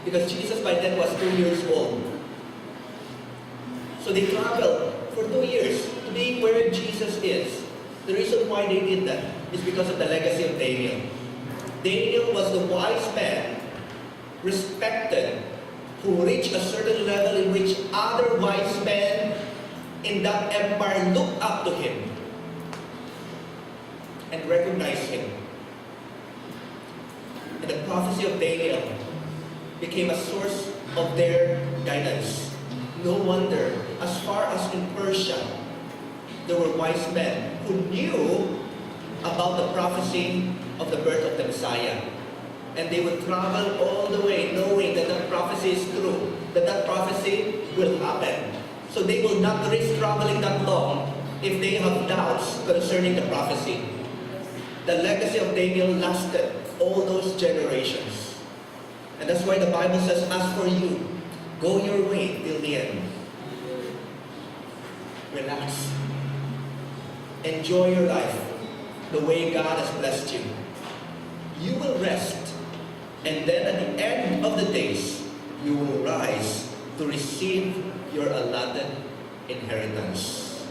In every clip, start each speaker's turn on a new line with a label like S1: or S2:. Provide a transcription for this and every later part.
S1: because Jesus by then was 2 years old. So they traveled for 2 years to be where Jesus is. The reason why they did that is because of the legacy of Daniel. Daniel was the wise man, respected, who reached a certain level in which other wise men in that empire looked up to him and recognized him. And the prophecy of Daniel became a source of their guidance. No wonder, as far as in Persia, there were wise men who knew about the prophecy of the birth of the Messiah. And they would travel all the way knowing that that prophecy is true, that that prophecy will happen. So they will not risk traveling that long if they have doubts concerning the prophecy. The legacy of Daniel lasted all those generations. And that's why the Bible says, as for you, go your way till the end. Relax. Enjoy your life the way God has blessed you. You will rest. And then at the end of the days, you will rise to receive your allotted inheritance.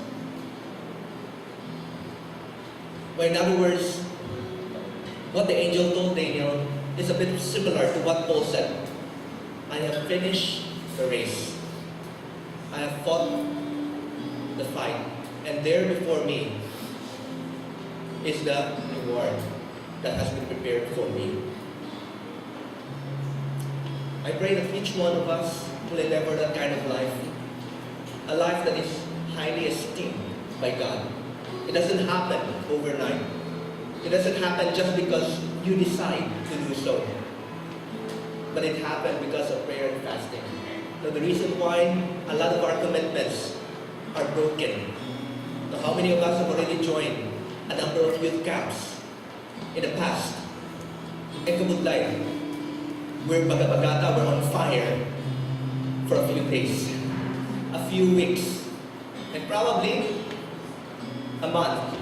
S1: Well, in other words, what the angel told Daniel is a bit similar to what Paul said. I have finished the race. I have fought the fight. And there before me is the reward that has been prepared for me. I pray that each one of us will endeavor that kind of life. A life that is highly esteemed by God. It doesn't happen overnight. It doesn't happen just because you decide to do so. But it happened because of prayer and fasting. So the reason why a lot of our commitments are broken. So how many of us have already joined a number of youth camps in the past? In Kabudlay, we're bagata, we're on fire for a few days, a few weeks, and probably a month.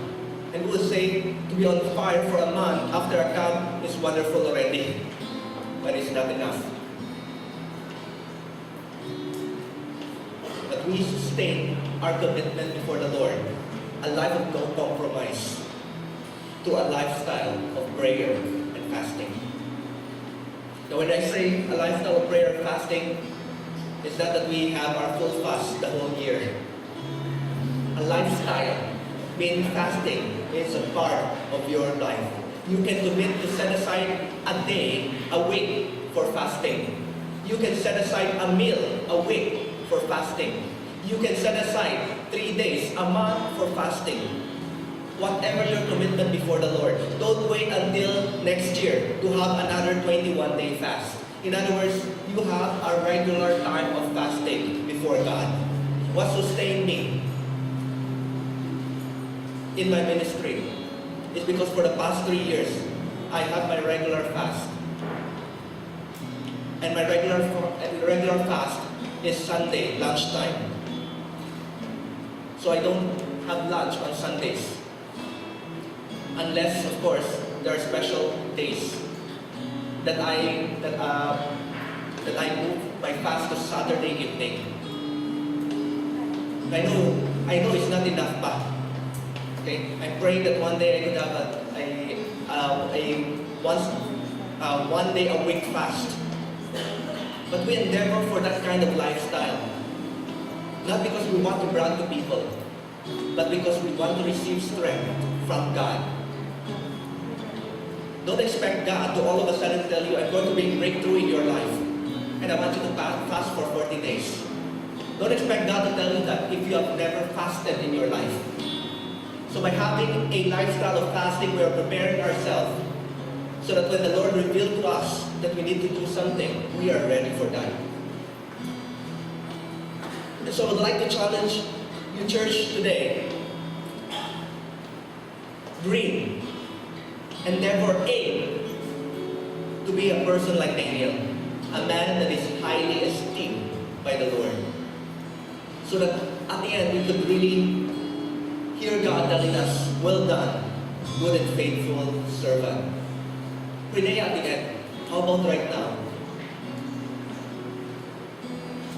S1: And we'll say to be on fire for a month after a camp is wonderful already, but it's not enough. But we sustain our commitment before the Lord, a life of no compromise, to a lifestyle of prayer and fasting. Now when I say a lifestyle of prayer and fasting, it's not that we have our full fast the whole year. A lifestyle, meaning fasting, is a part of your life. You can commit to set aside a day, a week for fasting. You can set aside a meal, a week for fasting. You can set aside 3 days, a month for fasting. Whatever your commitment before the Lord, don't wait until next year to have another 21-day fast. In other words, you have a regular time of fasting before God. What sustained me in my ministry is because for the past 3 years, I have my regular fast. And my regular fast is Sunday, lunchtime. So I don't have lunch on Sundays. Unless, of course, there are special days that I move my fast to Saturday evening. I know it's not enough pa. Okay, I'm praying that one day I could have a 1 day a week fast. But we endeavor for that kind of lifestyle. Not because we want to brag to people, but because we want to receive strength from God. Don't expect God to all of a sudden tell you, I'm going to bring breakthrough in your life, and I want you to fast for 40 days. Don't expect God to tell you that if you have never fasted in your life. So by having a lifestyle of fasting, we are preparing ourselves so that when the Lord reveals to us that we need to do something, we are ready for that. And so I would like to challenge you, church, today. Dream, endeavor, aim to be a person like Daniel, a man that is highly esteemed by the Lord. So that at the end we could really hear God telling us, well done, good and faithful servant. Pray at the end, how about right now?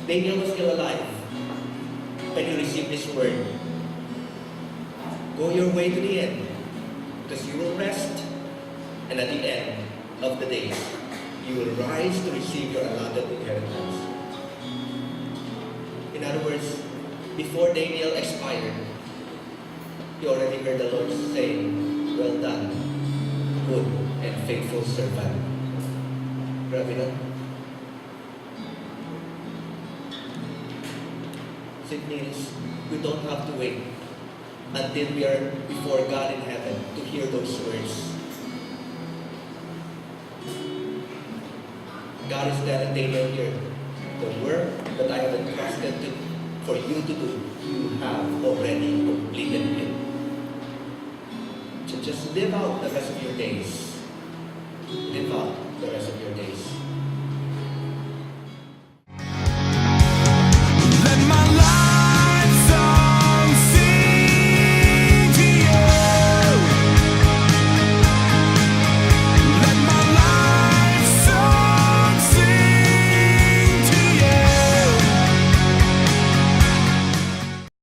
S1: Daniel was still alive when he received this word. Go your way to the end, because you will rest, and at the end of the days, you will rise to receive your allotted inheritance. In other words, before Daniel expired, he already heard the Lord say, well done, good and faithful servant. Grabe no? So it means we don't have to wait until we are before God in heaven to hear those words. God is telling Daniel here, the work that I have entrusted for you to do, you have already completed it. So just live out the rest of your days. Live out the rest of your